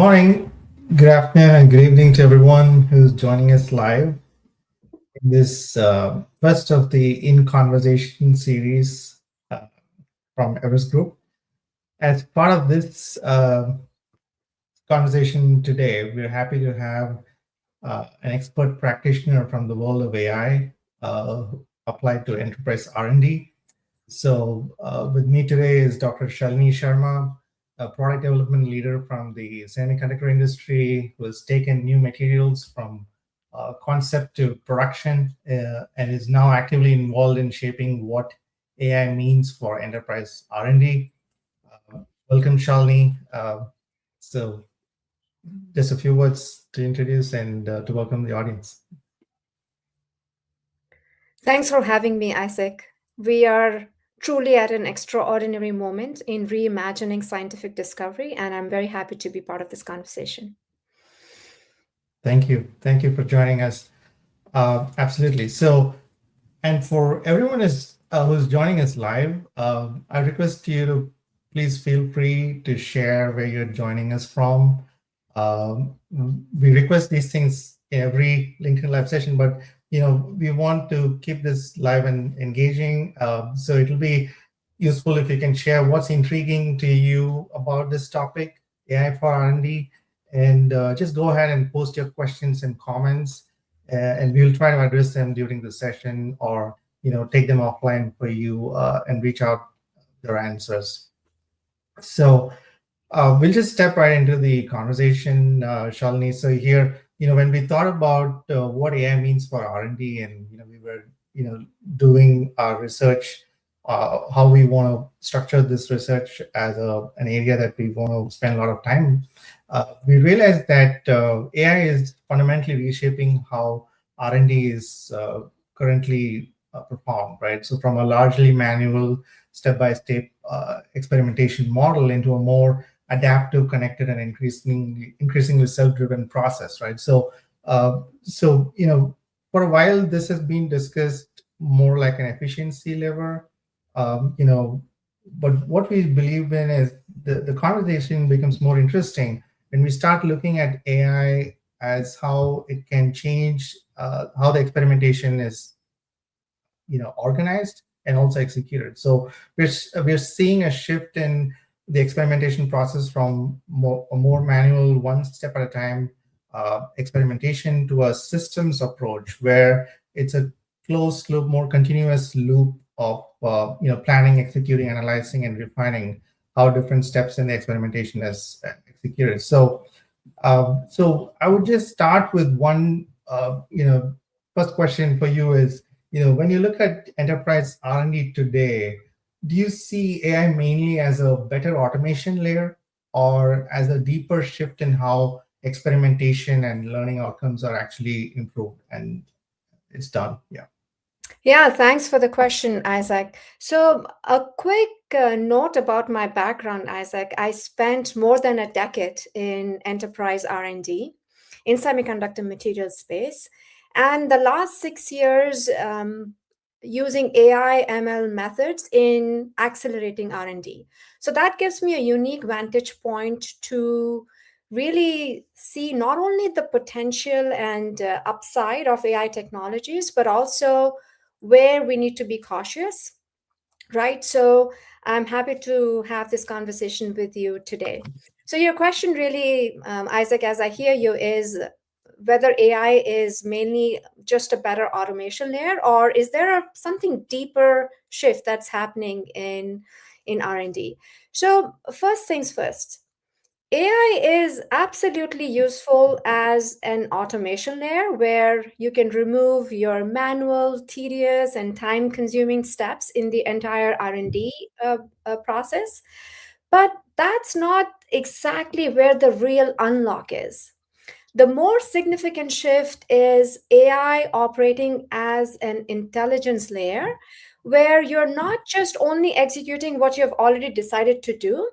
morning, good afternoon, and good evening to everyone who's joining us live in this first of the In Conversation series from Everest Group. As part of this conversation today, we're happy to have an expert practitioner from the world of AI applied to enterprise R&D. So with me today is Dr. Shalini Sharma, a product development leader from the semiconductor industry, who has taken new materials from concept to production and is now actively involved in shaping what AI means for enterprise R&D. Welcome, Shalini. So just a few words to introduce and to welcome the audience. Thanks for having me, Isaac. We are truly at an extraordinary moment in reimagining scientific discovery, and I'm very happy to be part of this conversation. Thank you. Thank you for joining us. Absolutely. So, and for everyone who's joining us live, I request you to please feel free to share where you're joining us from. We request these things in every LinkedIn live session, but we want to keep this live and engaging. So it'll be useful if you can share what's intriguing to you about this topic, AI for R&D, and just go ahead and post your questions and comments, and we'll try to address them during the session, or take them offline for you and reach out their answers. So we'll just step right into the conversation, Shalini. So here, when we thought about what AI means for R&D, and we were doing our research, how we want to structure this research as an area that we want to spend a lot of time, we realized that AI is fundamentally reshaping how R&D is currently performed, right? So from a largely manual, step-by-step experimentation model into a more adaptive, connected, and increasingly self-driven process, right? So, for a while, this has been discussed more like an efficiency lever, but what we believe in is the conversation becomes more interesting when we start looking at AI as how it can change how the experimentation is, organized and also executed. So we're seeing a shift in the experimentation process from a more manual, one step at a time experimentation to a systems approach, where it's a closed loop, more continuous loop of planning, executing, analyzing, and refining how different steps in the experimentation is executed. So I would just start with one first question for you is, when you look at enterprise R&D today, do you see AI mainly as a better automation layer, or as a deeper shift in how experimentation and learning outcomes are actually improved and it's done? Yeah, thanks for the question, Isaac. So a quick note about my background, Isaac. I spent more than a decade in enterprise R&D in semiconductor materials space, and the last 6 years using AI ML methods in accelerating R&D. So that gives me a unique vantage point to really see not only the potential and upside of AI technologies, but also where we need to be cautious, right? So I'm happy to have this conversation with you today. So your question really, Isaac, as I hear you, is whether AI is mainly just a better automation layer, or is there something deeper shift that's happening in R&D? So first things first, AI is absolutely useful as an automation layer where you can remove your manual, tedious, and time-consuming steps in the entire R&D process. But that's not exactly where the real unlock is. The more significant shift is AI operating as an intelligence layer, where you're not just only executing what you've already decided to do,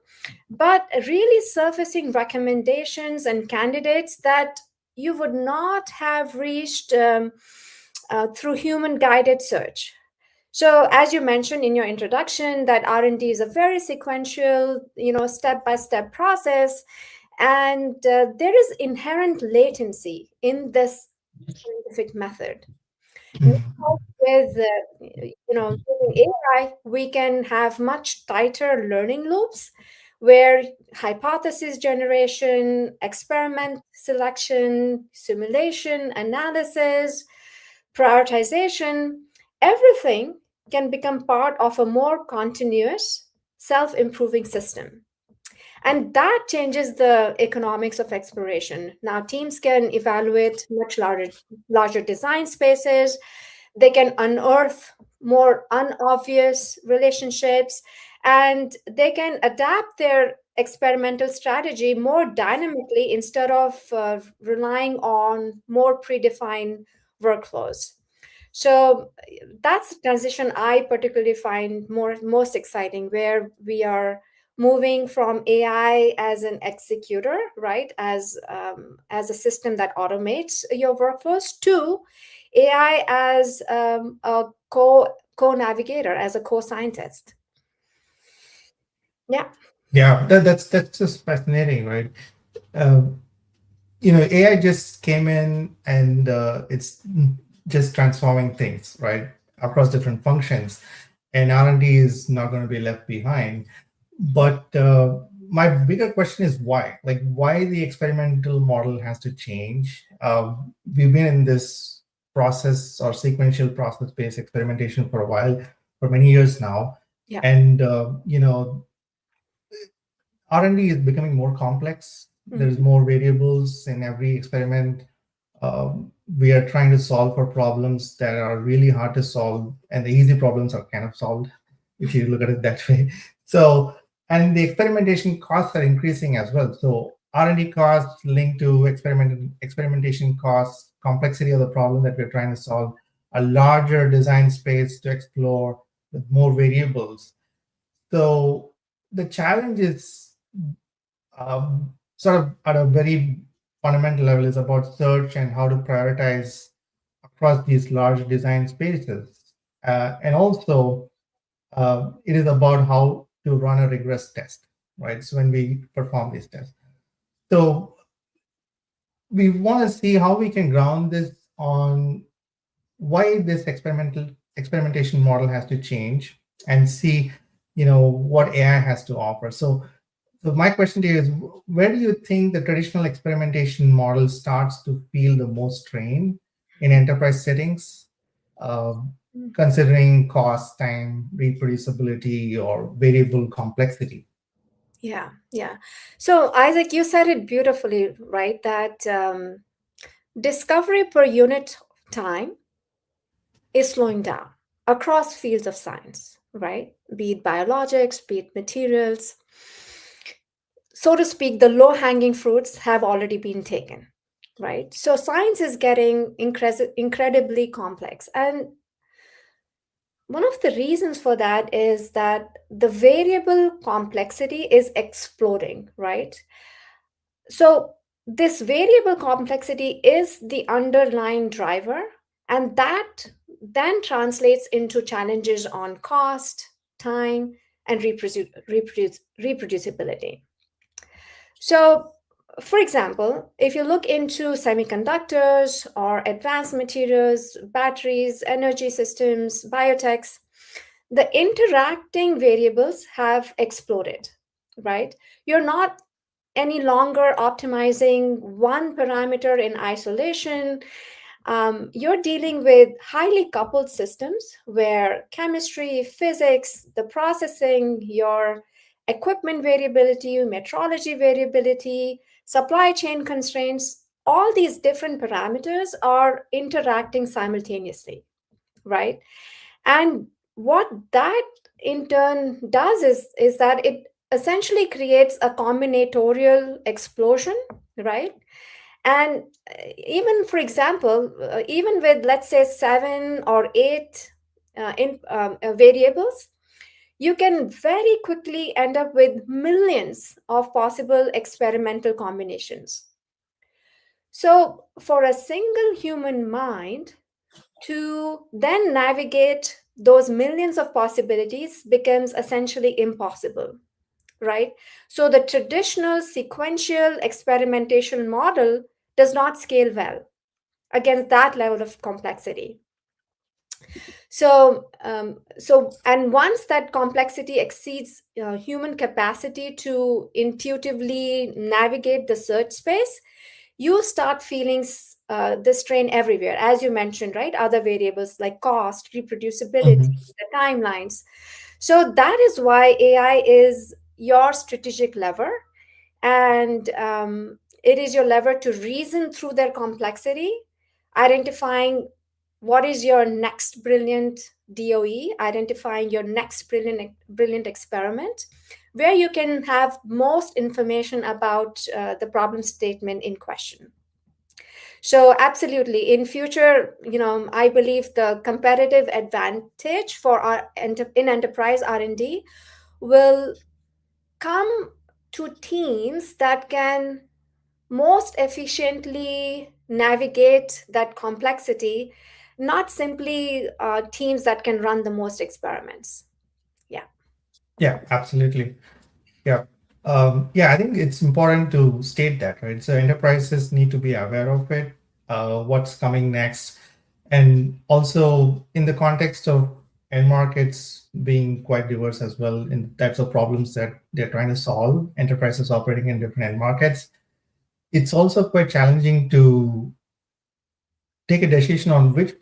but really surfacing recommendations and candidates that you would not have reached through human guided search. So as you mentioned in your introduction, that R&D is a very sequential, step-by-step process. And there is inherent latency in this scientific method. Now, Mhm. with using AI, we can have much tighter learning loops where hypothesis generation, experiment selection, simulation, analysis, prioritization, everything can become part of a more continuous, self-improving system. And that changes the economics of exploration. Now, teams can evaluate much larger design spaces. They can unearth more unobvious relationships, and they can adapt their experimental strategy more dynamically instead of relying on more predefined workflows. So that's the transition I particularly find most exciting, where we are moving from AI as an executor, right, as a system that automates your workflows, to AI as a co-navigator, as a co-scientist. Yeah. Yeah, that's just fascinating, right? Uh, AI just came in and it's just transforming things, right, across different functions, and R&D is not going to be left behind. But my bigger question is why? Like, why the experimental model has to change? We've been in this process or sequential process-based experimentation for a while, for many years now, Yeah. and R&D is becoming more complex. There's Mhm. more variables in every experiment. We are trying to solve for problems that are really hard to solve, and the easy problems are kind of solved if you look at it that way. So, and the experimentation costs are increasing as well. So, R&D costs linked to experimentation costs, complexity of the problem that we're trying to solve, a larger design space to explore with more variables. So, the challenge is sort of at a very fundamental level is about search and how to prioritize across these large design spaces. And also, it is about how to run a rigorous test, right? So when we perform these tests. So we want to see how we can ground this on why this experimentation model has to change and see, what AI has to offer. So my question to you is, where do you think the traditional experimentation model starts to feel the most strain in enterprise settings, uh, considering cost, time, reproducibility, or variable complexity? Yeah, yeah. So, Isaac, you said it beautifully, right? That discovery per unit time is slowing down across fields of science, right? Be it biologics, be it materials. So to speak, the low hanging fruits have already been taken, right? So science is getting incredibly complex. And one of the reasons for that is that the variable complexity is exploding, right? So this variable complexity is the underlying driver, and that then translates into challenges on cost, time, and reproducibility. So, for example, if you look into semiconductors or advanced materials, batteries, energy systems, biotechs, the interacting variables have exploded, right? You're not any longer optimizing one parameter in isolation. You're dealing with highly coupled systems where chemistry, physics, the processing, your equipment variability, metrology variability, supply chain constraints, all these different parameters are interacting simultaneously, right? And what that in turn does is that it essentially creates a combinatorial explosion, right? And even, for example, even with, let's say, seven or eight variables, you can very quickly end up with millions of possible experimental combinations. So, for a single human mind to then navigate those millions of possibilities becomes essentially impossible. right? So the traditional sequential experimentation model does not scale well against that level of complexity. And once that complexity exceeds human capacity to intuitively navigate the search space, you start feeling the strain everywhere, as you mentioned, right? Other variables like cost, reproducibility, Mhm. the timelines. So that is why AI is your strategic lever, and it is your lever to reason through their complexity, identifying what is your next brilliant DOE, identifying your next brilliant experiment, where you can have most information about the problem statement in question. So absolutely, in future, I believe the competitive advantage for our in enterprise R&D will come to teams that can most efficiently navigate that complexity, not simply teams that can run the most experiments. Yeah. Yeah, absolutely. Yeah. Yeah, I think it's important to state that, right? So enterprises need to be aware of it, what's coming next. And also in the context of end markets being quite diverse as well in the types of problems that they're trying to solve, enterprises operating in different end markets, it's also quite challenging to take a decision on which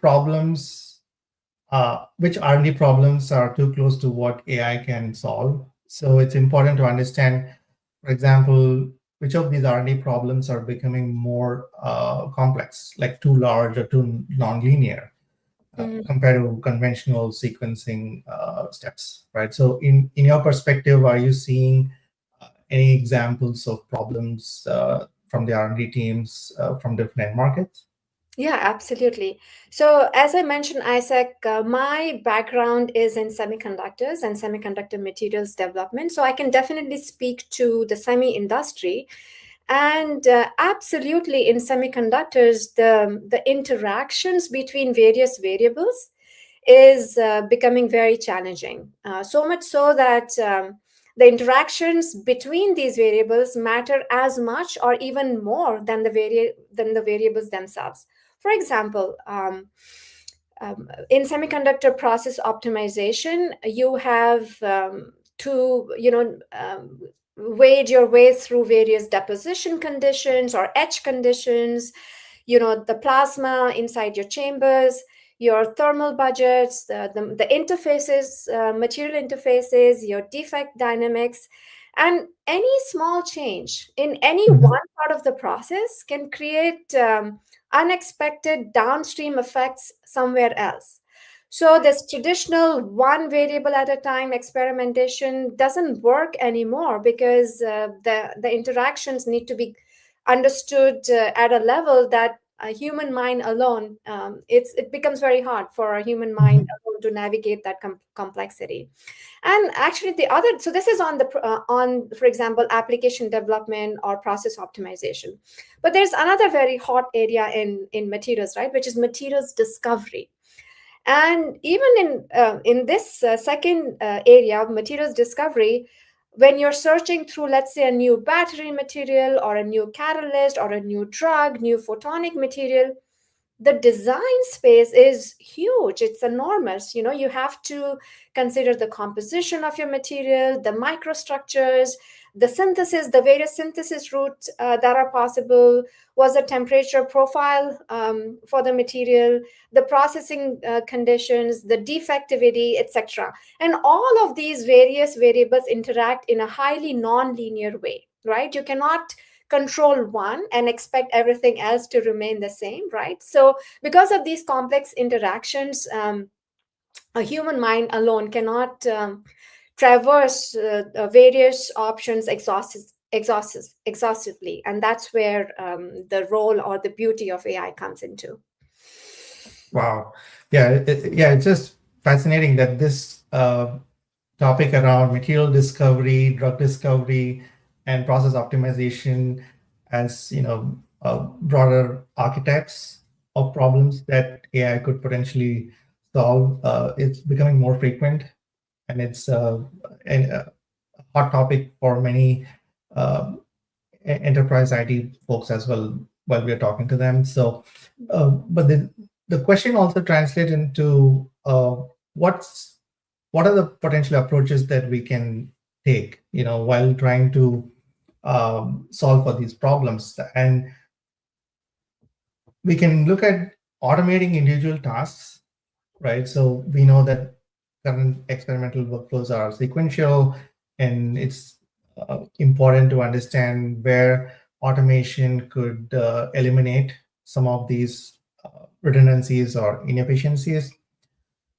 R&D problems are too close to what AI can solve. So it's important to understand, for example, which of these R&D problems are becoming more complex, like too large or too nonlinear, Mhm. compared to conventional sequencing steps, right? So in your perspective, are you seeing any examples of problems from the R&D teams from different end markets? Yeah, absolutely. So, as I mentioned, Isaac, my background is in semiconductors and semiconductor materials development. So, I can definitely speak to the semi industry. And absolutely, in semiconductors, the interactions between various variables is becoming very challenging. So much so that the interactions between these variables matter as much or even more than than the variables themselves. For example, in semiconductor process optimization, you have to, wade your way through various deposition conditions or etch conditions, the plasma inside your chambers, your thermal budgets, the interfaces, material interfaces, your defect dynamics. And any small change in any Mhm. one part of the process can create unexpected downstream effects somewhere else. So, this traditional one variable at a time experimentation doesn't work anymore because the interactions need to be understood at a level that a human mind alone, it becomes very hard for a human mind Mhm. alone to navigate that complexity. And actually the other, so this is on on, for example, application development or process optimization. But there's another very hot area in materials, right, which is materials discovery. And even in this second area of materials discovery, when you're searching through, let's say, a new battery material or a new catalyst or a new drug, new photonic material, the design space is huge. It's enormous. You have to consider the composition of your material, the microstructures, the synthesis, the various synthesis routes that are possible. Was the temperature profile for the material, the processing conditions, the defectivity, etc. And all of these various variables interact in a highly non-linear way, right? You cannot control one and expect everything else to remain the same, right? So because of these complex interactions, a human mind alone cannot traverse various options exhaustively, and that's where the role or the beauty of AI comes into. Wow. Yeah, yeah, it's just fascinating that this topic around material discovery, drug discovery, and process optimization as, broader archetypes of problems that AI could potentially solve, it's becoming more frequent, and it's and hot topic for many uh, enterprise IT folks as well while we are talking to them. So, but the question also translates into what's what are the potential approaches that we can take, while trying to solve for these problems. And we can look at automating individual tasks, right? So we know that current experimental workflows are sequential, and it's important to understand where automation could eliminate some of these redundancies or inefficiencies.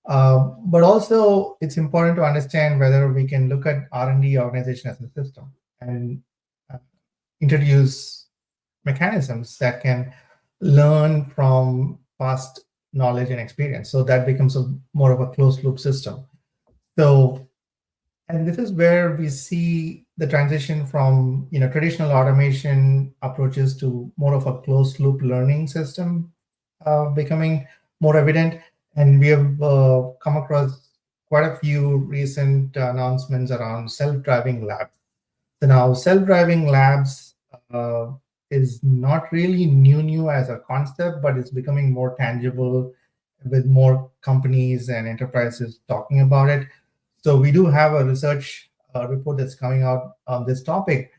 But also, it's important to understand whether we can look at R&D organization as a system and uh, introduce mechanisms that can learn from past knowledge and experience. So that becomes more of a closed loop system. So, and this is where we see the transition from traditional automation approaches to more of a closed loop learning system becoming more evident. And we have come across quite a few recent announcements around self-driving labs. So now self-driving labs is not really new as a concept, but it's becoming more tangible with more companies and enterprises talking about it. So we do have a research report that's coming out on this topic,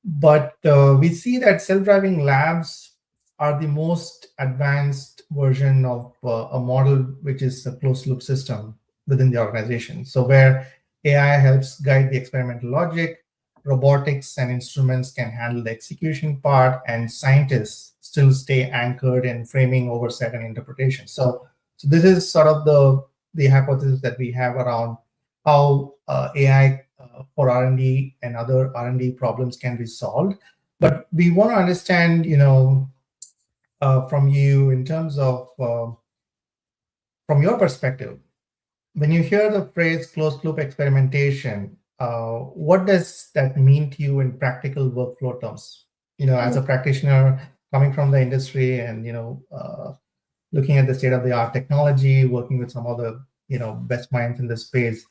but we see that self-driving labs are the most advanced version of a model, which is a closed loop system within the organization. So where AI helps guide the experimental logic, robotics and instruments can handle the execution part, and scientists still stay anchored in framing, oversight, and interpretation. So this is sort of the hypothesis that we have around how AI for R&D and other R&D problems can be solved. But we want to understand, from you in terms of from your perspective, when you hear the phrase closed loop experimentation, what does that mean to you in practical workflow terms? As a practitioner coming from the industry and looking at the state of the art technology, working with some of the best minds in the space.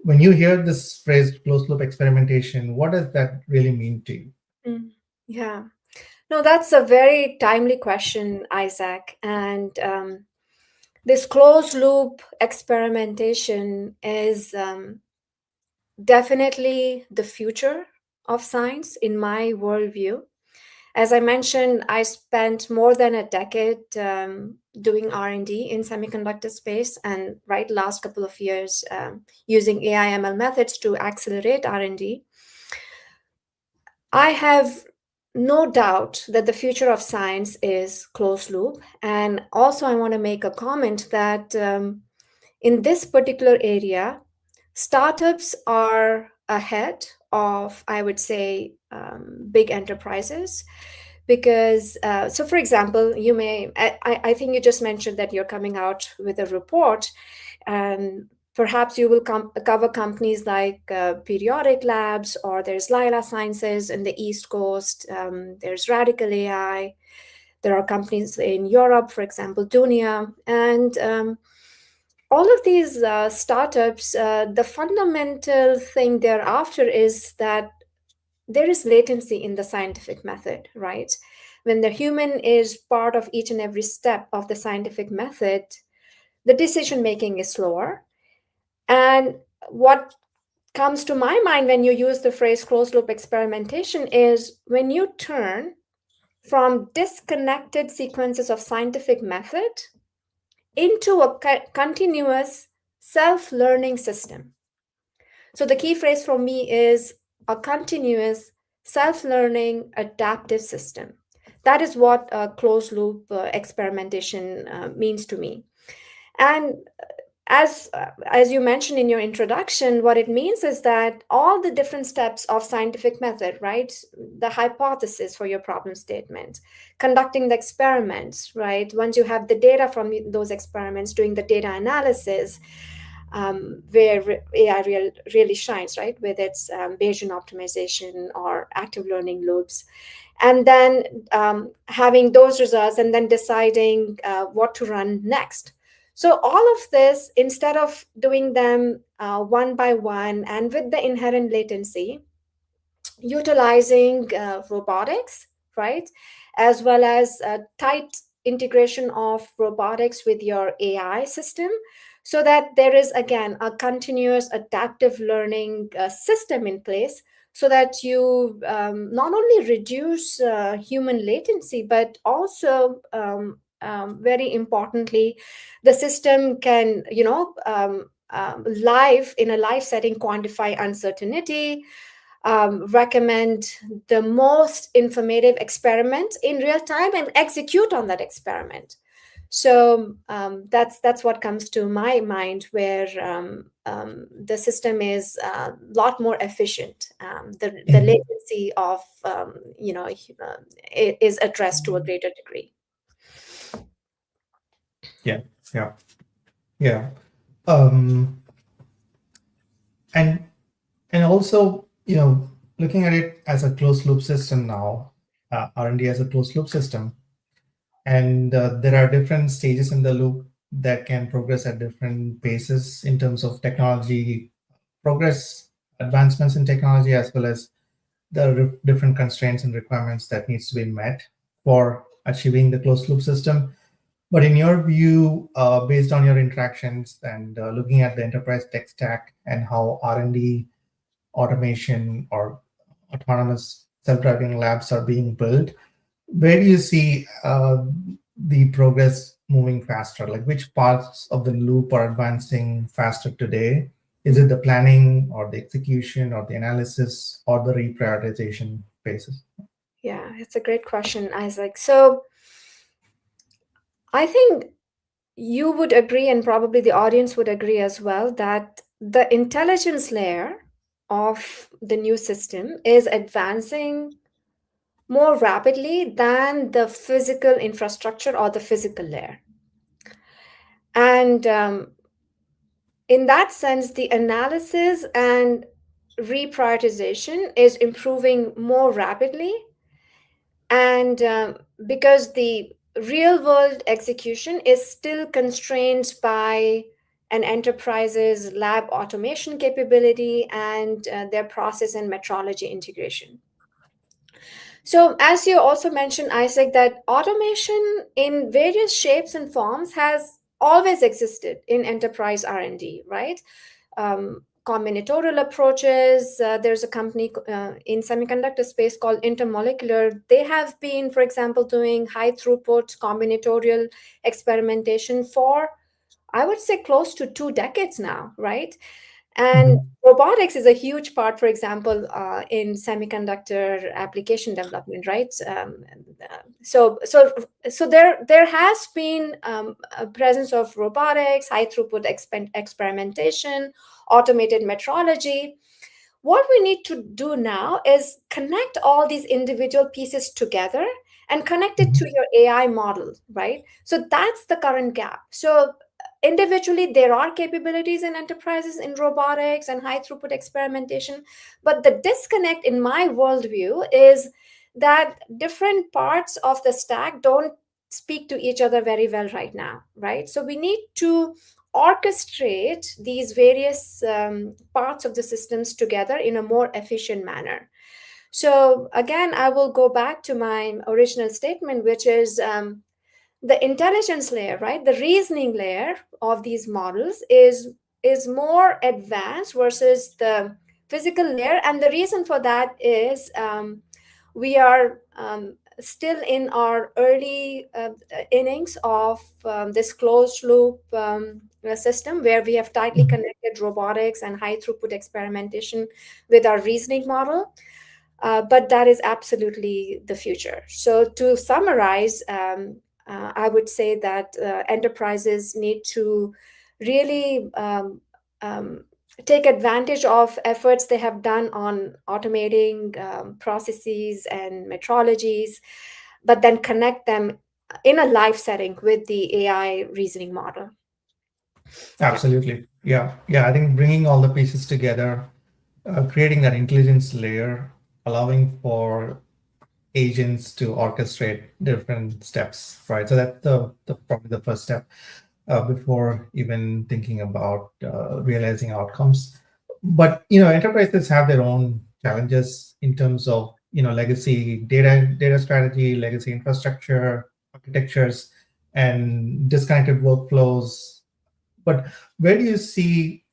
When you hear this phrase closed loop experimentation, what does that really mean to you? Yeah. No, that's a very timely question, Isaac. And this closed loop experimentation is definitely the future of science in my worldview. As I mentioned, I spent more than a decade doing R&D in semiconductor space, and last couple of years using AI ML methods to accelerate R&D. I have no doubt that the future of science is closed loop. And also, I want to make a comment that in this particular area, startups are ahead of, I would say, big enterprises. Because, so for example, I think you just mentioned that you're coming out with a report, and perhaps you will cover companies like Periodic Labs, or there's Lila Sciences in the East Coast, there's Radical AI, there are companies in Europe, for example, Dunia, and all of these startups, the fundamental thing thereafter is that there is latency in the scientific method, right? When the human is part of each and every step of the scientific method, the decision making is slower. And what comes to my mind when you use the phrase closed loop experimentation is when you turn from disconnected sequences of scientific method into a continuous self-learning system. So the key phrase for me is a continuous self-learning adaptive system. That is what a closed loop experimentation means to me. And as you mentioned in your introduction, what it means is that all the different steps of scientific method, right? The hypothesis for your problem statement, conducting the experiments, right? Once you have the data from those experiments, doing the data analysis, where AI really shines, right? With its Bayesian optimization or active learning loops. And then having those results and then deciding what to run next. So all of this, instead of doing them one by one and with the inherent latency, utilizing robotics, right? As well as tight integration of robotics with your AI system, so that there is again a continuous adaptive learning system in place, so that you not only reduce human latency, but also very importantly, the system can, live in a live setting, quantify uncertainty, recommend the most informative experiment in real time and execute on that experiment. So that's what comes to my mind, where the system is a lot more efficient. The Mhm. latency of is addressed to a greater degree. Yeah, yeah, yeah. Um, and and also, looking at it as a closed loop system now, R&D as a closed loop system, and there are different stages in the loop that can progress at different paces in terms of technology progress, advancements in technology, as well as the different constraints and requirements that needs to be met for achieving the closed loop system. But in your view, based on your interactions and looking at the enterprise tech stack and how R&D, automation, or autonomous self-driving labs are being built, where do you see the progress moving faster? Like, which parts of the loop are advancing faster today? Is it the planning or the execution or the analysis or the reprioritization phases? Yeah, it's a great question, Isaac. So I think you would agree, and probably the audience would agree as well, that the intelligence layer of the new system is advancing more rapidly than the physical infrastructure or the physical layer. And in that sense, the analysis and reprioritization is improving more rapidly. And because the real world execution is still constrained by an enterprise's lab automation capability and their process and metrology integration. So, as you also mentioned, Isaac, that automation in various shapes and forms has always existed in enterprise R&D, right? Combinatorial approaches. There's a company in semiconductor space called Intermolecular. They have been, for example, doing high throughput combinatorial experimentation for, I would say, close to 2 decades now, right? And Mhm. robotics is a huge part, for example, in semiconductor application development, right? So there has been a presence of robotics, high throughput experimentation, automated metrology. What we need to do now is connect all these individual pieces together and connect it to Mhm. your AI model, right? So that's the current gap. So individually, there are capabilities in enterprises in robotics and high throughput experimentation, but the disconnect in my worldview is that different parts of the stack don't speak to each other very well right now, right? So we need to orchestrate these various parts of the systems together in a more efficient manner. So again, I will go back to my original statement, which is the intelligence layer, right? The reasoning layer of these models is more advanced versus the physical layer, and the reason for that is we are still in our early innings of this closed loop system, where we have tightly Mhm. connected robotics and high throughput experimentation with our reasoning model. But that is absolutely the future. So, to summarize, I would say that enterprises need to really take advantage of efforts they have done on automating processes and metrologies, but then connect them in a live setting with the AI reasoning model. Yeah. Absolutely. Yeah. Yeah. I think bringing all the pieces together, creating that intelligence layer, allowing for agents to orchestrate different steps, right? So that's the probably the first step. before even thinking about realizing outcomes. But enterprises have their own challenges in terms of legacy data strategy, legacy infrastructure, architectures, and disconnected workflows. But where do you see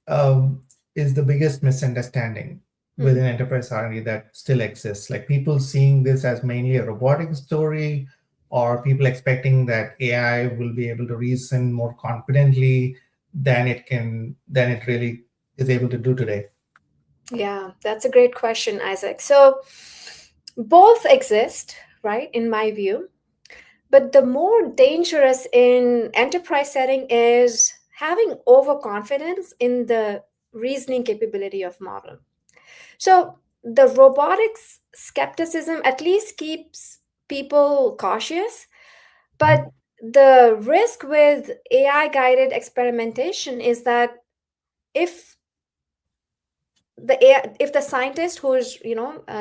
is the biggest misunderstanding Mhm. within enterprise R&D that still exists? Like people seeing this as mainly a robotic story, or people expecting that AI will be able to reason more confidently than it really is able to do today. Yeah, that's a great question, Isaac. So both exist, right, in my view. But the more dangerous in enterprise setting is having overconfidence in the reasoning capability of model. So the robotics skepticism at least keeps people cautious, but Mhm. the risk with AI guided experimentation is that if if the scientist who is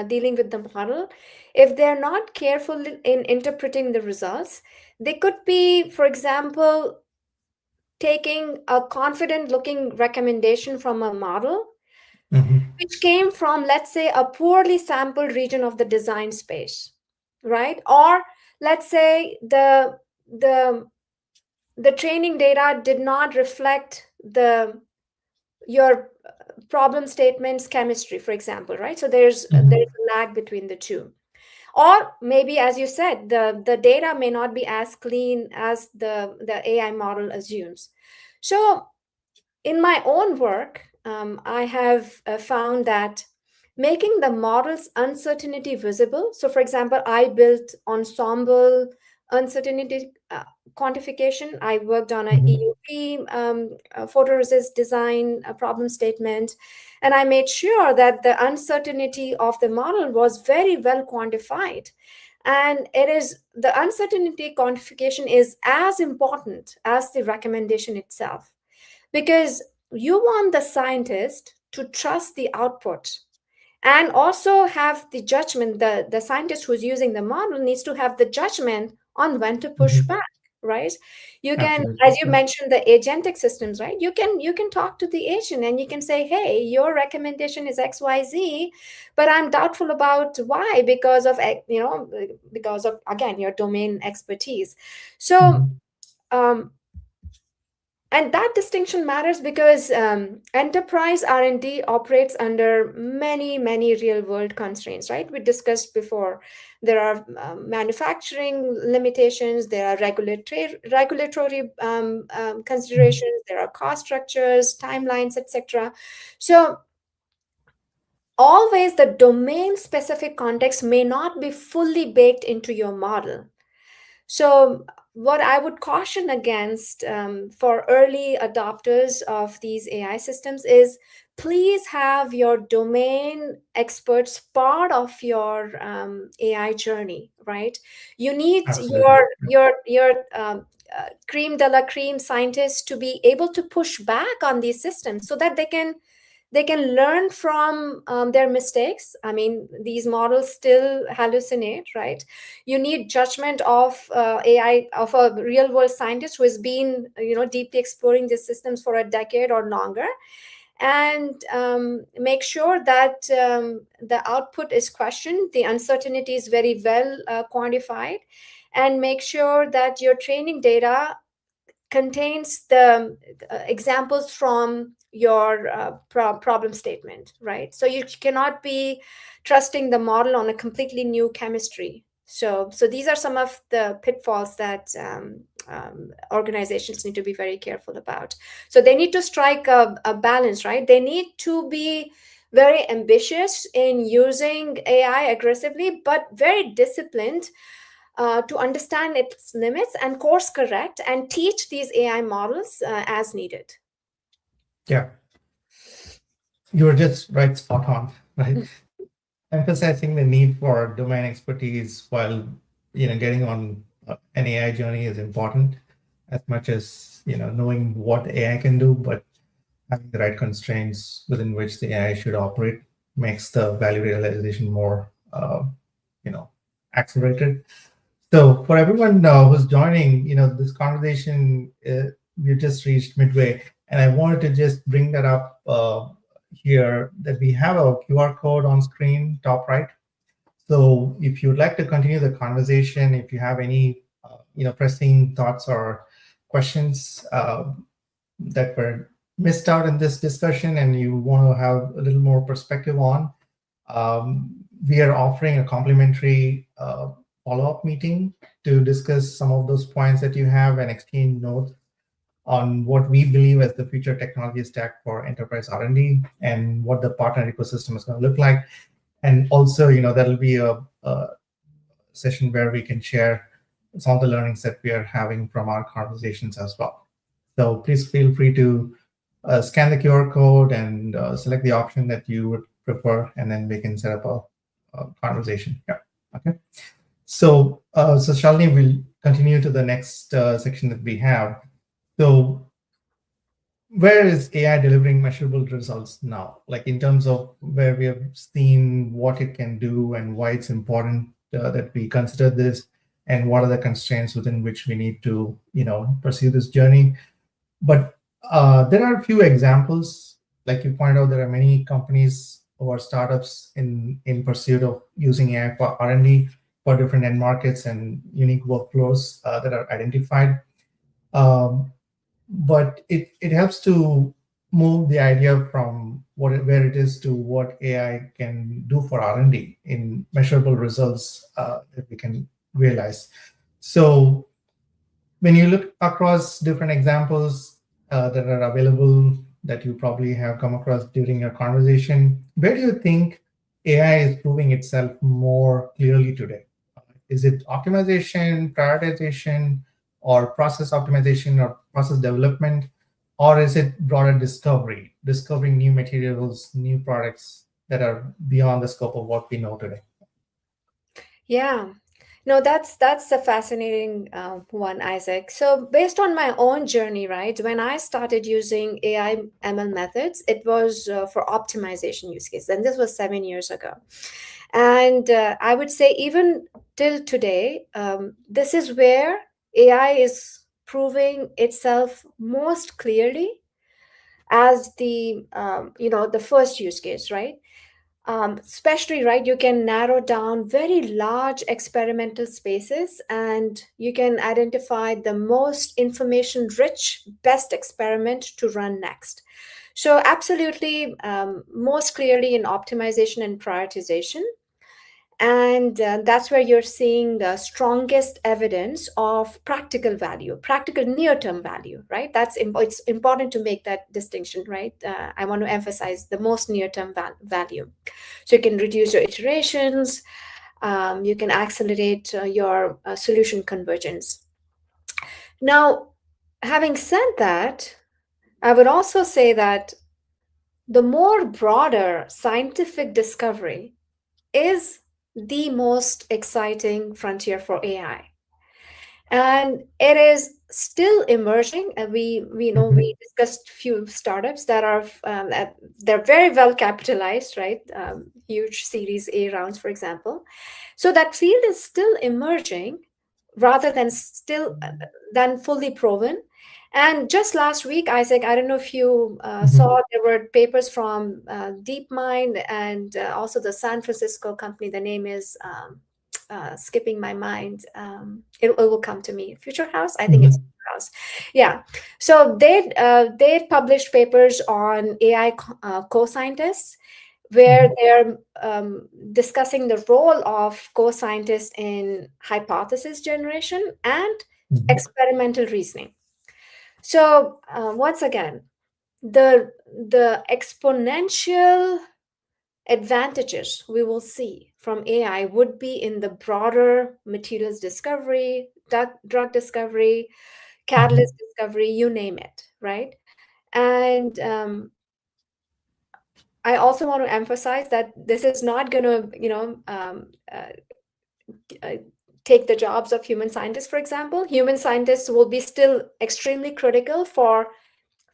dealing with the model, if they're not careful in interpreting the results, they could be, for example, taking a confident looking recommendation from a model Mhm. which came from, let's say, a poorly sampled region of the design space, right? Or let's say the the training data did not reflect the your problem statements chemistry, for example, right? So there's Mhm. a lag between the two. Or maybe, as you said, the data may not be as clean as the AI model assumes. So in my own work, I have found that making the model's uncertainty visible. So, for example, I built ensemble uncertainty quantification. I worked on a Mhm. EUV photoresist design problem statement, and I made sure that the uncertainty of the model was very well quantified. And it is the uncertainty quantification is as important as the recommendation itself, because you want the scientist to trust the output and also have the judgment. The scientist who's using the model needs to have the judgment on when to push Mhm. back, right? You can, Absolutely. as you Yeah. mentioned, the agentic systems, right? You can talk to the agent and you can say, hey, your recommendation is XYZ, but I'm doubtful about why, because of because of, again, your domain expertise. So Mhm. um, and that distinction matters because enterprise r&d operates under many real world constraints, right? We discussed before. There are manufacturing limitations, there are regulatory Mhm. considerations, there are cost structures, timelines, etc. So always the domain specific context may not be fully baked into your model. So, what I would caution against for early adopters of these AI systems is, please have your domain experts part of your AI journey, right? You need Absolutely. your cream de la cream scientists to be able to push back on these systems so that they can learn from their mistakes. I mean, these models still hallucinate, right? You need judgment of AI, of a real world scientist who has been, deeply exploring these systems for a decade or longer, and make sure that the output is questioned, the uncertainty is very well quantified, and make sure that your training data contains the examples from your problem statement, right? So you cannot be trusting the model on a completely new chemistry. So these are some of the pitfalls that organizations need to be very careful about. So they need to strike a balance, right? They need to be very ambitious in using AI aggressively, but very disciplined to understand its limits and course correct and teach these AI models as needed. Yeah, you were just right, spot on, right? Emphasizing the need for domain expertise while getting on an AI journey is important as much as knowing what AI can do, but having the right constraints within which the AI should operate makes the value realization more you know accelerated. So for everyone who's joining, this conversation we just reached midway, and I wanted to just bring that up here, that we have a QR code on screen, top right. So if you'd like to continue the conversation, if you have any pressing thoughts or questions that were missed out in this discussion and you want to have a little more perspective on, we are offering a complimentary follow-up meeting to discuss some of those points that you have and exchange notes on what we believe as the future technology stack for enterprise R&D and what the partner ecosystem is going to look like. And also, that'll be a session where we can share some of the learnings that we are having from our conversations as well. So please feel free to scan the QR code and select the option that you would prefer, and then we can set up a conversation here. Okay. So, Shalini, we'll continue to the next section that we have. So, where is AI delivering measurable results now? Like in terms of where we have seen what it can do and why it's important that we consider this, and what are the constraints within which we need to, pursue this journey. But there are a few examples. Like you pointed out, there are many companies or startups in pursuit of using AI for R&D for different end markets and unique workflows that are identified. But it helps to move the idea from where it is to what AI can do for R&D in measurable results that we can realize. So when you look across different examples that are available that you probably have come across during your conversation, where do you think AI is proving itself more clearly today? Is it optimization, prioritization, or process optimization or process development? Or is it broader discovery, discovering new materials, new products that are beyond the scope of what we know today? Yeah. No, that's a fascinating one, Isaac. So based on my own journey, right, when I started using AI ML methods, it was for optimization use case, and this was 7 years ago. And I would say even till today, this is where AI is proving itself most clearly as the first use case, right? Especially, right, you can narrow down very large experimental spaces and you can identify the most information rich best experiment to run next. So absolutely, most clearly in optimization and prioritization. And that's where you're seeing the strongest evidence of practical value, practical near-term value, right? It's important to make that distinction, right? I want to emphasize the most near-term value. So you can reduce your iterations, you can accelerate your solution convergence. Now, having said that, I would also say that the more broader scientific discovery is the most exciting frontier for AI. And it is still emerging. And we know Mhm. we discussed few startups that are they're very well capitalized, right? Huge Series A rounds, for example. So that field is still emerging rather than fully proven. And just last week, Isaac, I don't know if you Mhm. saw, there were papers from DeepMind and also the San Francisco company. The name is skipping my mind. It will come to me. Future House, I think it's Mhm. Future House. Yeah. So they published papers on AI co-scientists where Mhm. they're discussing the role of co-scientists in hypothesis generation and Mhm. experimental reasoning. So once again, the exponential advantages we will see from AI would be in the broader materials discovery, drug discovery, Mhm. catalyst discovery, you name it, right? And I also want to emphasize that this is not going to, uh, take the jobs of human scientists, for example. Human scientists will be still extremely critical for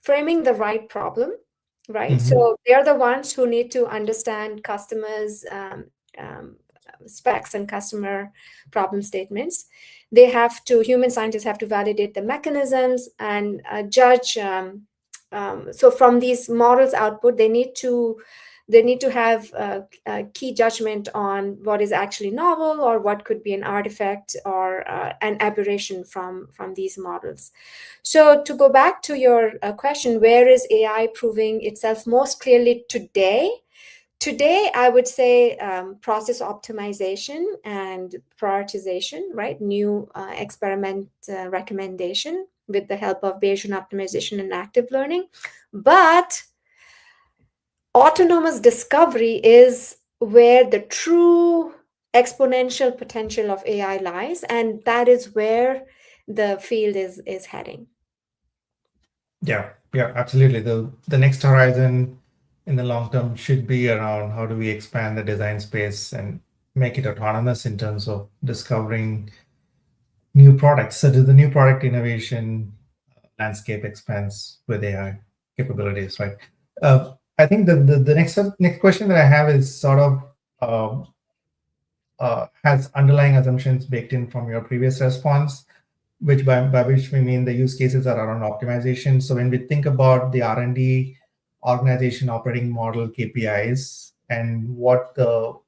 framing the right problem, right? Mhm. So they're the ones who need to understand customers' um, specs and customer problem statements. Human scientists have to validate the mechanisms and judge. So from these models output, they need to have a key judgment on what is actually novel or what could be an artifact or an aberration from these models. So to go back to your question, where is AI proving itself most clearly today? Today, I would say process optimization and prioritization, right? New experiment recommendation with the help of Bayesian optimization and active learning. But autonomous discovery is where the true exponential potential of AI lies, and that is where the field is heading. Yeah, yeah, absolutely. The next horizon in the long term should be around how do we expand the design space and make it autonomous in terms of discovering new products. So the new product innovation landscape expands with AI capabilities, right? I think the next question that I have is sort of has underlying assumptions baked in from your previous response, which by which we mean the use cases are around optimization. So when we think about the R&D organization operating model KPIs and what are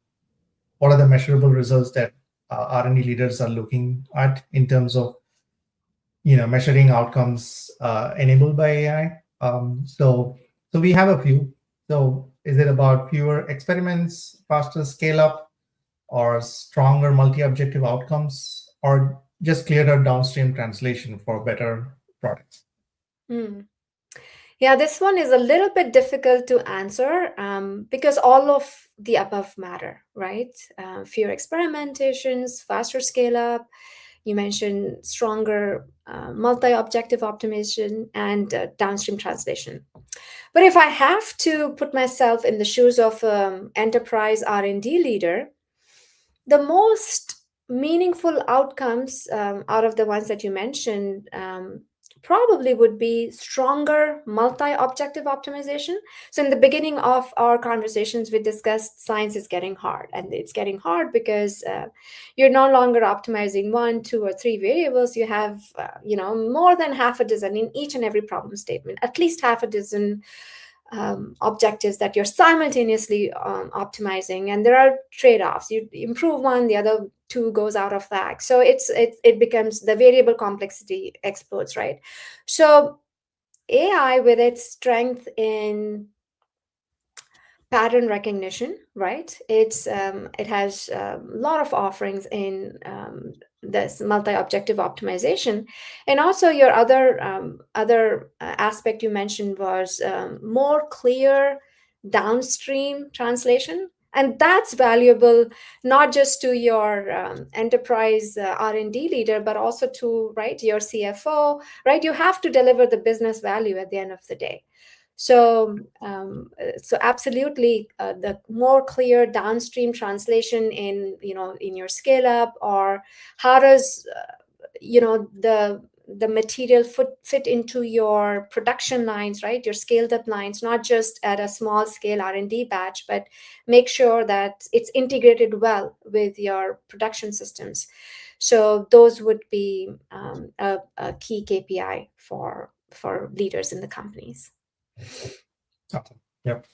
the measurable results that R&D leaders are looking at in terms of measuring outcomes enabled by AI. So we have a few. So is it about fewer experiments, faster scale up, or stronger multi-objective outcomes, or just clearer downstream translation for better products? Yeah, this one is a little bit difficult to answer because all of the above matter, right? Fewer experimentations, faster scale up. You mentioned stronger multi-objective optimization and downstream translation. But if I have to put myself in the shoes of enterprise R&D leader, the most meaningful outcomes out of the ones that you mentioned probably would be stronger multi-objective optimization. So in the beginning of our conversations, we discussed science is getting hard, and it's getting hard because you're no longer optimizing 1, 2, or 3 variables. You have more than half a dozen in each and every problem statement, at least half a dozen objectives that you're simultaneously optimizing, and there are trade-offs. You improve one, the other 2 goes out of whack. So it becomes, the variable complexity explodes, right? So AI, with its strength in pattern recognition, right? It has a lot of offerings in this multi-objective optimization, and also your other aspect you mentioned was more clear downstream translation, and that's valuable not just to your enterprise R&D leader, but also to, right, your CFO, right? You have to deliver the business value at the end of the day. So absolutely, the more clear downstream translation in your scale up, or how does the material fit into your production lines, right? Your scaled up lines, not just at a small scale R&D batch, but make sure that it's integrated well with your production systems. So those would be a key KPI for leaders in the companies. Awesome. Yep.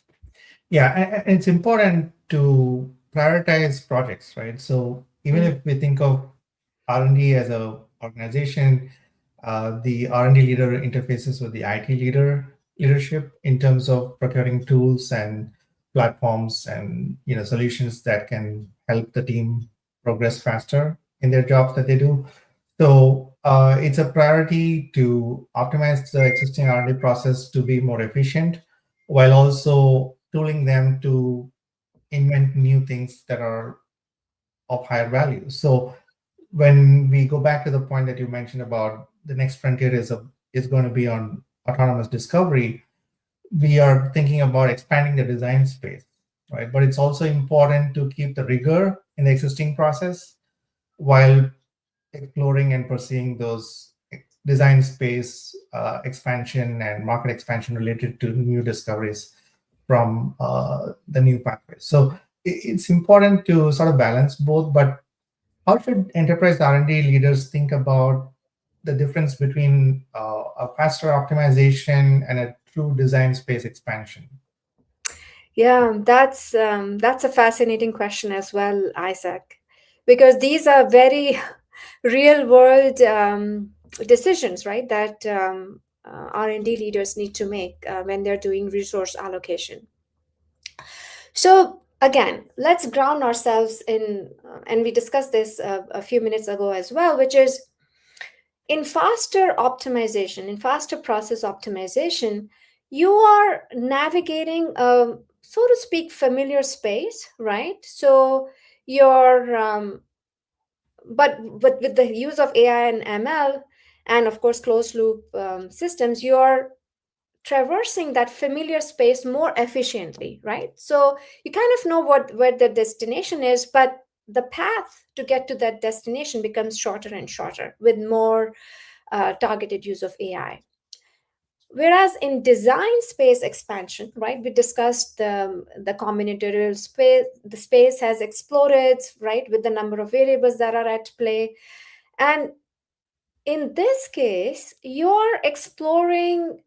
Yeah, and it's important to prioritize projects, right? So even if we think of R&D as a organization, the R&D leader interfaces with the IT leadership in terms of procuring tools and platforms and solutions that can help the team progress faster in their jobs that they do. So it's a priority to optimize the existing R&D process to be more efficient, while also tooling them to invent new things that are of higher value. So when we go back to the point that you mentioned about the next frontier is going to be on autonomous discovery, we are thinking about expanding the design space, right? But it's also important to keep the rigor in the existing process while exploring and pursuing those design space expansion and market expansion related to new discoveries from the new pathways. So it's important to sort of balance both, but how should enterprise R&D leaders think about the difference between a faster optimization and a true design space expansion? Yeah, that's a fascinating question as well, Isaac, because these are very real world decisions, right? That R&D leaders need to make when they're doing resource allocation. So again, let's ground ourselves in, and we discussed this a few minutes ago as well, which is in faster optimization, in faster process optimization, you are navigating a, so to speak, familiar space, right? So you're, but with the use of AI and ML, and of course closed loop systems, you're traversing that familiar space more efficiently, right? So you kind of know what where the destination is, but the path to get to that destination becomes shorter and shorter with more targeted use of AI. Whereas in design space expansion, right, we discussed the combinatorial space, the space has exploded, right, with the number of variables that are at play. And in this case, you're exploring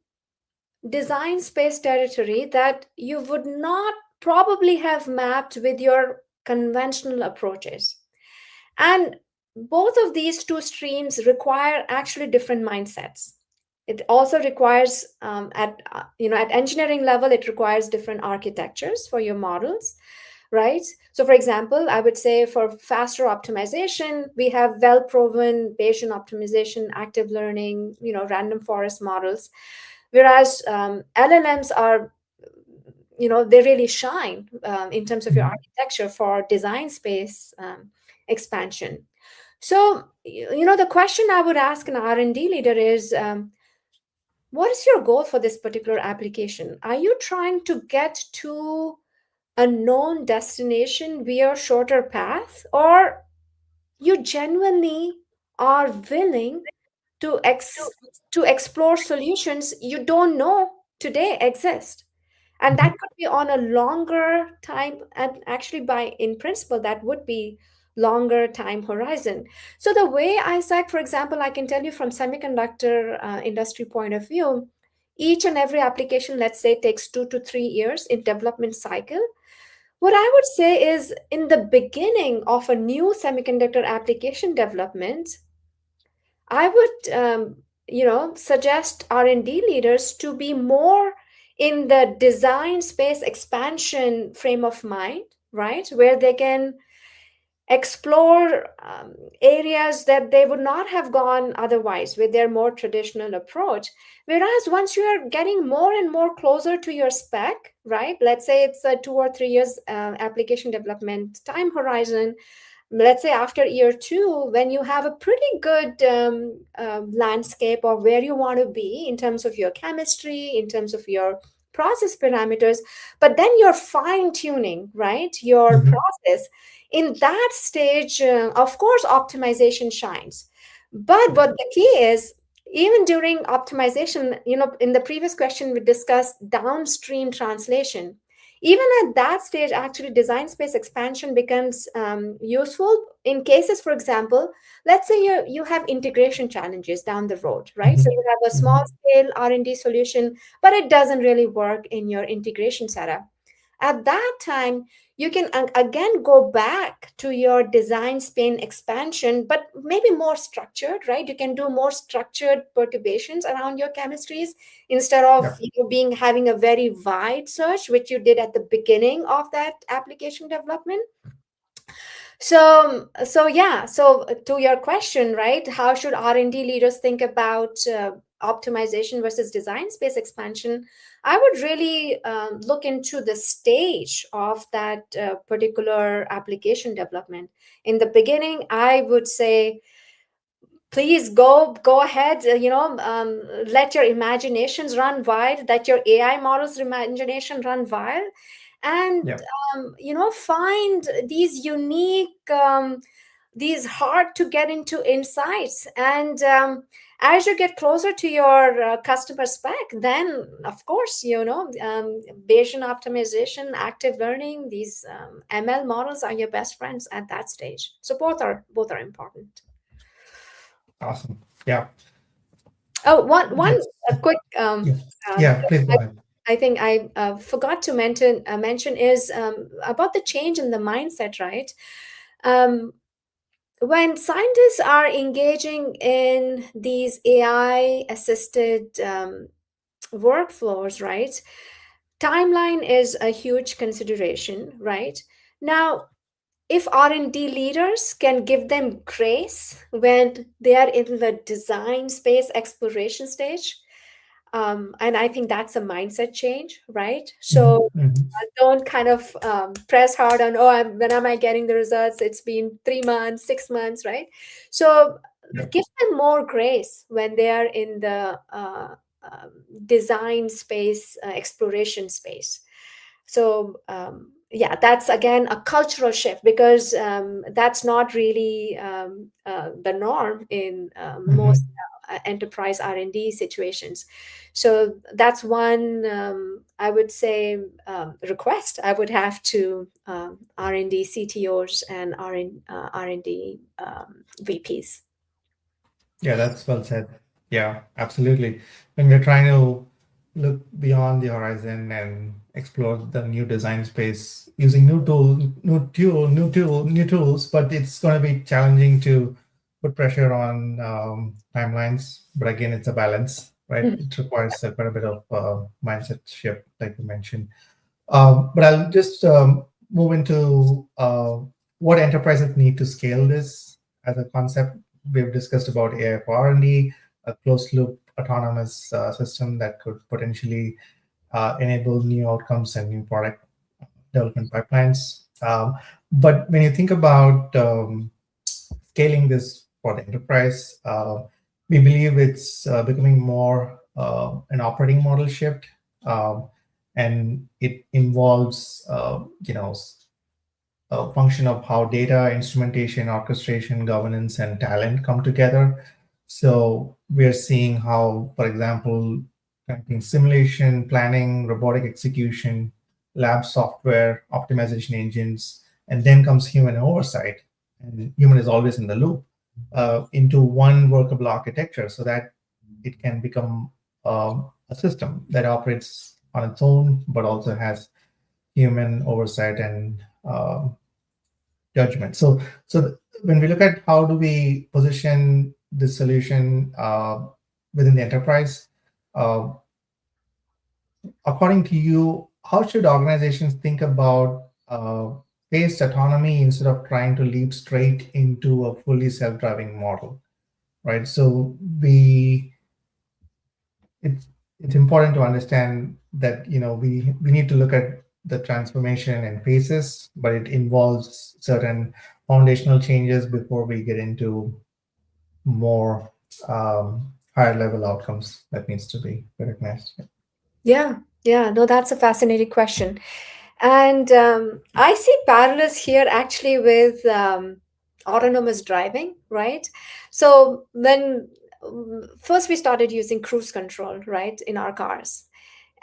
design space territory that you would not probably have mapped with your conventional approaches. And both of these two streams require actually different mindsets. It also requires at engineering level, it requires different architectures for your models, right? So for example, I would say for faster optimization, we have well proven Bayesian optimization, active learning, random forest models. Whereas LLMs are, they really shine in terms of your Mhm. architecture for design space expansion. So, the question I would ask an R&D leader is, what is your goal for this particular application? Are you trying to get to a known destination via shorter path, or you genuinely are willing to to explore solutions you don't know today exist? And that Mhm. could be on a longer time, and actually by in principle that would be longer time horizon. So the way Isaac, for example, I can tell you from semiconductor industry point of view, each and every application, let's say, takes 2 to 3 years in development cycle. What I would say is, in the beginning of a new semiconductor application development, I would, suggest R&D leaders to be more in the design space expansion frame of mind, right? Where they can explore areas that they would not have gone otherwise with their more traditional approach. Whereas once you are getting more and more closer to your spec, right? Let's say it's a 2 or 3 years application development time horizon. Let's say after year two, when you have a pretty good landscape of where you want to be in terms of your chemistry, in terms of your process parameters, but then you're fine tuning, right, your Mhm. process. In that stage, of course, optimization shines. But Yeah. what the key is, even during optimization, in the previous question, we discussed downstream translation. Even at that stage, actually, design space expansion becomes useful in cases, for example, let's say you have integration challenges down the road, right? So Mhm. you have a small Mhm. scale R&D solution, but it doesn't really work in your integration setup. At that time, you can again go back to your design space expansion, but maybe more structured, right? You can do more structured perturbations around your chemistries instead of Yeah. being having a very wide search, which you did at the beginning of that application development. So yeah, so to your question, right, how should R&D leaders think about optimization versus design space expansion? I would really look into the stage of that particular application development. In the beginning, I would say, please go ahead, let your imaginations run wild, let your AI models imagination run wild, and Yeah. find these unique these hard to get into insights. And as you get closer to your customer spec, then of course, Bayesian optimization, active learning, these ML models are your best friends at that stage. So both are important. Awesome. Yeah. Oh, one That's, a quick yeah. um, Yeah. Please go ahead. I think I forgot to mention is about the change in the mindset, right? Um, when scientists are engaging in these AI assisted workflows, right? Timeline is a huge consideration, right? Now, if R&D leaders can give them grace when they are in the design space exploration stage, and I think that's a mindset change, right? So Mhm. don't kind of press hard on, oh, when am I getting the results? It's been 3 months, 6 months, right? So Yeah. give them more grace when they are in the design space, exploration space. So yeah, that's again a cultural shift, because that's not really the norm in most Mhm. enterprise R&D situations. So that's one, I would say, request I would have to R&D CTOs and R&D VPs. Yeah, that's well said. Yeah, absolutely. When we're trying to look beyond the horizon and explore the new design space using new tools, but it's going to be challenging to put pressure on timelines. But again, it's a balance, right? Mhm. It requires quite a bit of mindset shift, like you mentioned. But I'll just move into what enterprises need to scale this as a concept. We've discussed about AI for R&D, a closed loop autonomous system that could potentially enable new outcomes and new product development pipelines. But when you think about scaling this for the enterprise, we believe it's becoming more an operating model shift, um, and it involves, a function of how data, instrumentation, orchestration, governance, and talent come together. So we're seeing how, for example, connecting simulation, planning, robotic execution, lab software, optimization engines, and then comes human oversight. And human is always in the loop into one workable architecture so that it can become a system that operates on its own, but also has human oversight and judgment. So when we look at how do we position the solution within the enterprise, uh, according to you, how should organizations think about phased autonomy instead of trying to leap straight into a fully self-driving model, right? So it's it's important to understand that we need to look at the transformation in phases, but it involves certain foundational changes before we get into more higher level outcomes that needs to be recognized. Yeah, yeah, no, that's a fascinating question. And I see parallels here actually with autonomous driving, right? So when first we started using cruise control, right, in our cars.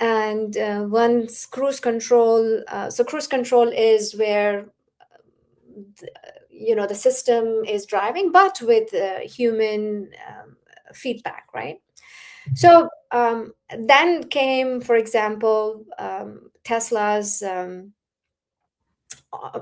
And once cruise control, so cruise control is where the system is driving, but with human feedback, right? So then came, for example, Tesla's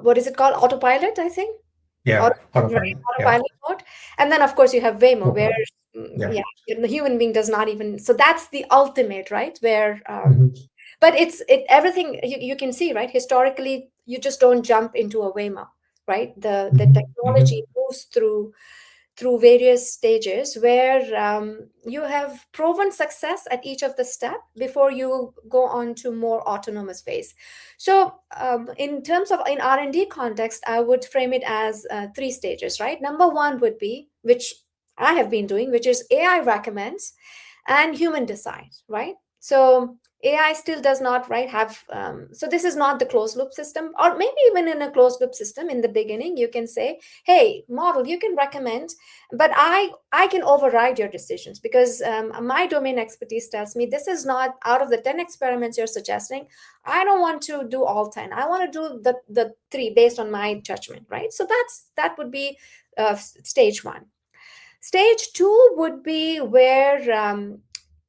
what is it called? Autopilot, I think. Yeah, Right, autopilot. Yeah. autopilot mode. And then, of course, you have Waymo, where Copilot. Yeah. yeah, the human being does not even. So that's the ultimate, right? Where, Mhm. but it everything you can see, right? Historically, you just don't jump into a Waymo, right? The Mhm. technology Mhm. moves through various stages where you have proven success at each of the step before you go on to more autonomous phase. So in terms of in R&D context, I would frame it as three stages, right? Number one would be, which I have been doing, which is AI recommends and human decides, right? So AI still does not, right, have, so this is not the closed loop system. Or maybe even in a closed loop system, in the beginning you can say, hey model, you can recommend, but I can override your decisions, because my domain expertise tells me this is not, out of the 10 experiments you're suggesting, I don't want to do all 10, I want to do the 3 based on my judgment, right? So that would be stage 1. Stage 2 would be where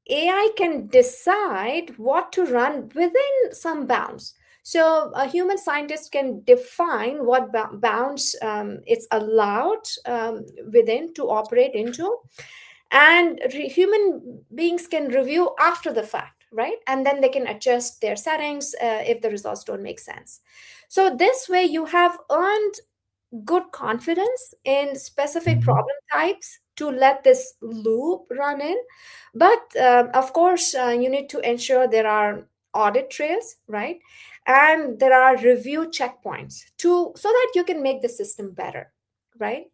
AI can decide what to run within some bounds. So a human scientist can define what bounds it's allowed within to operate into, and human beings can review after the fact, right? And then they can adjust their settings if the results don't make sense. So this way you have earned good confidence in specific Mhm. problem types to let this loop run in. But of course, you need to ensure there are audit trails, right? And there are review checkpoints to, so that you can make the system better, right?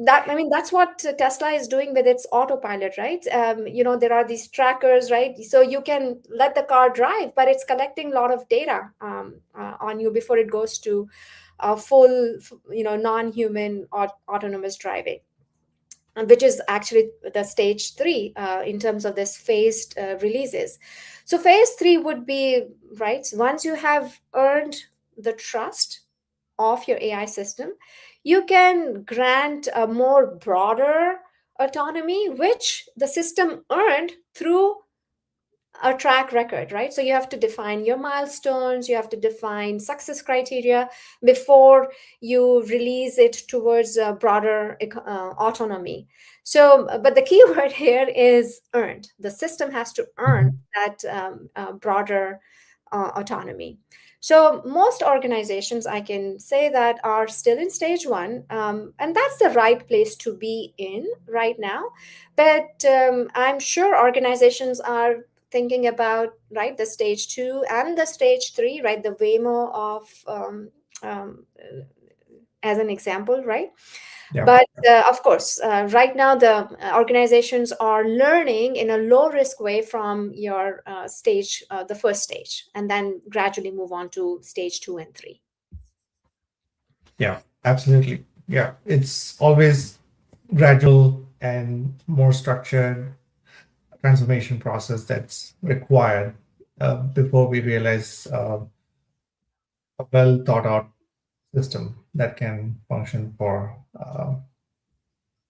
That, I mean, that's what Tesla is doing with its autopilot, right? There are these trackers, right? So you can let the car drive, but it's collecting a lot of data on you before it goes to full, non-human autonomous driving, which is actually the stage 3 in terms of this phased releases. So phase 3 would be, right, once you have earned the trust of your AI system, you can grant a more broader autonomy, which the system earned through a track record, right? So you have to define your milestones, you have to define success criteria before you release it towards a broader autonomy. So, but the key word here is earned. The system has to earn Mhm. that broader autonomy. So most organizations, I can say that, are still in stage 1, and that's the right place to be in right now. But I'm sure organizations are thinking about, right, the stage 2 and the stage 3, right, the Waymo of um, as an example, right? Yeah. But of course, right now the organizations are learning in a low risk way from your the first stage, and then gradually move on to stage 2 and 3. Yeah, absolutely. Yeah, it's always gradual and more structured transformation process that's required before we realize a well thought out system that can function for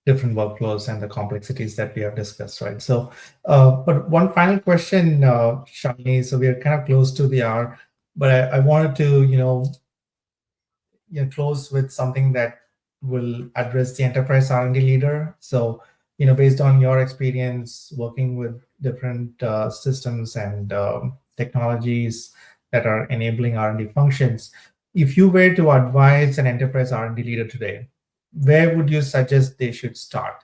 different workflows and the complexities that we have discussed, right? So, but one final question, Shalini. So we are kind of close to the hour, but I wanted to, close with something that will address the enterprise R&D leader. So, based on your experience working with different systems and technologies that are enabling R&D functions, if you were to advise an enterprise R&D leader today, where would you suggest they should start?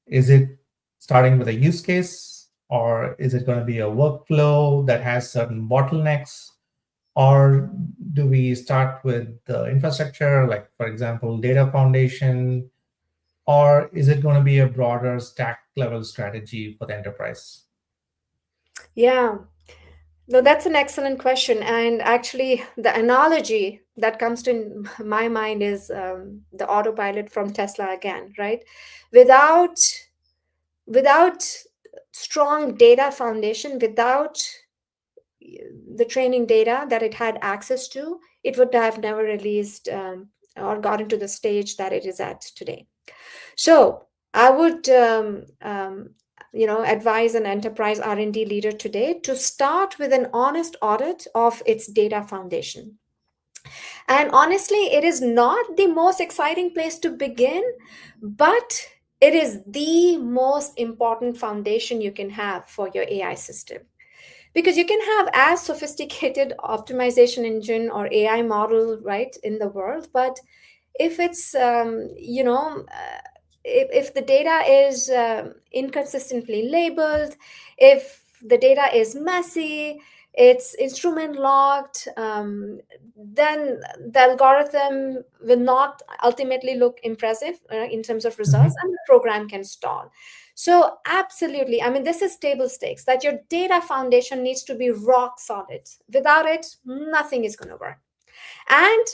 Is it starting with a use case, or is it going to be a workflow that has certain bottlenecks? Or do we start with the infrastructure, like, for example, data foundation? Or is it going to be a broader stack level strategy for the enterprise? Yeah, no, that's an excellent question. And actually, the analogy that comes to my mind is the autopilot from Tesla again, right? Without without strong data foundation, without the training data that it had access to, it would have never released or gotten to the stage that it is at today. So I would advise an enterprise R&D leader today to start with an honest audit of its data foundation. And honestly, it is not the most exciting place to begin, but it is the most important foundation you can have for your AI system, because you can have as sophisticated optimization engine or AI model, right, in the world, but if it's if the data is inconsistently labeled, if the data is messy, it's instrument locked, then the algorithm will not ultimately look impressive in terms of results, Mhm. and the program can stall. So absolutely, I mean, this is table stakes, that your data foundation needs to be rock solid. Without it, nothing is going to work. And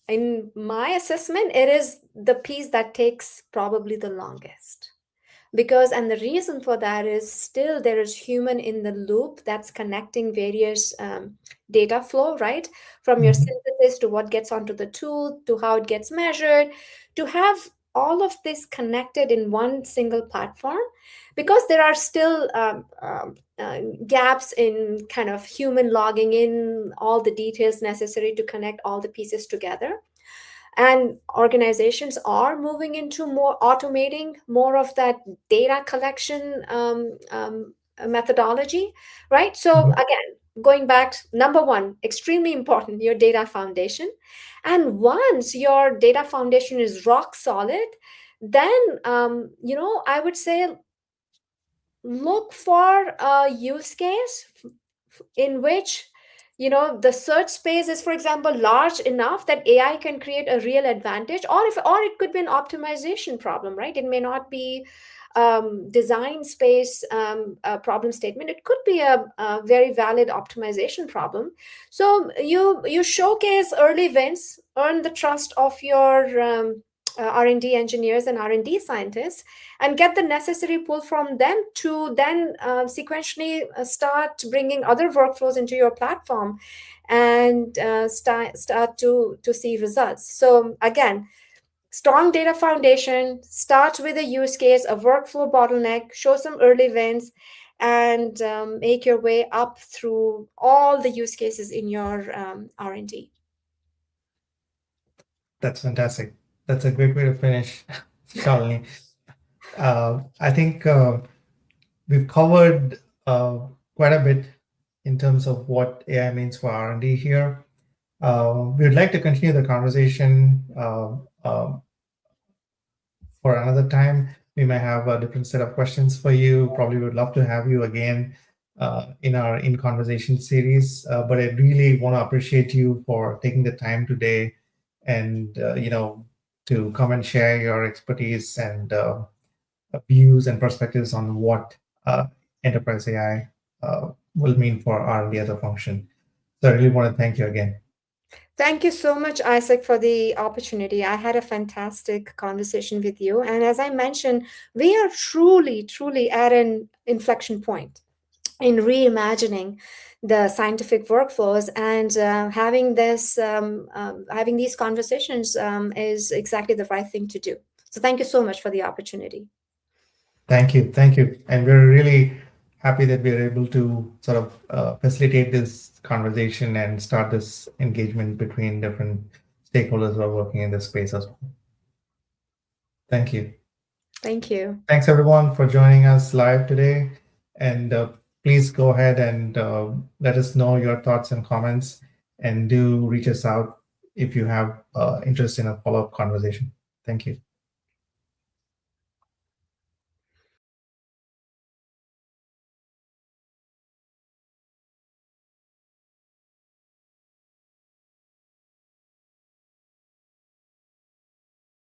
in my assessment, it is the piece that takes probably the longest, because, and the reason for that is, still there is human in the loop that's connecting various data flow, right, from your Mhm. synthesis to what gets onto the tool to how it gets measured, to have all of this connected in one single platform, because there are still gaps in kind of human logging in all the details necessary to connect all the pieces together. And organizations are moving into more automating more of that data collection methodology, right? So Mhm. again, going back, number one, extremely important, your data foundation. And once your data foundation is rock solid, then I would say, look for a use case in which the search space is, for example, large enough that AI can create a real advantage, or it could be an optimization problem, right? It may not be design space problem statement. It could be a very valid optimization problem. So you showcase early wins, earn the trust of your R&D engineers and R&D scientists, and get the necessary pull from them to then sequentially start bringing other workflows into your platform, and start to see results. So again, strong data foundation, start with a use case, a workflow bottleneck, show some early wins, and make your way up through all the use cases in your R&D. That's fantastic. That's a great way to finish, Shalini. I think we've covered quite a bit in terms of what AI means for R&D here. We would like to continue the conversation for another time. We may have a different set of questions for you. Probably would love to have you again in our In Conversation series. But I really want to appreciate you for taking the time today and, to come and share your expertise and views and perspectives on what enterprise AI will mean for R&D as a function. So I really want to thank you again. Thank you so much, Isaac, for the opportunity. I had a fantastic conversation with you. And as I mentioned, we are truly, truly at an inflection point in reimagining the scientific workflows, and having these conversations is exactly the right thing to do. So thank you so much for the opportunity. Thank you. Thank you. And we're really happy that we're able to sort of facilitate this conversation and start this engagement between different stakeholders who are working in this space as well. Thank you. Thank you. Thanks everyone for joining us live today. And please go ahead and let us know your thoughts and comments, and do reach us out if you have interest in a follow-up conversation. Thank you.